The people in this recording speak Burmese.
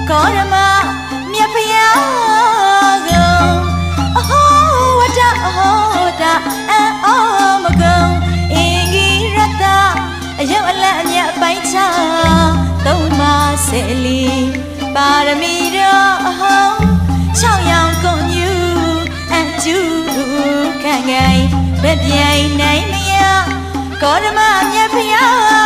ကောရမမြတ်ဖျားကုန်အဟောဝတ္တအဟောတအောမကုန်အင်္ဂိရတအယုတ်အလတ်အမြတ်ပိုင်းချသုံးပါးဆယ်လီပါရမီတော်အဟောချောင်းရောင်ကုန်ညူအကျူခံငိုင်ဘက်ပြိုင်နိုင်မရကောရမမြတ်ဖျား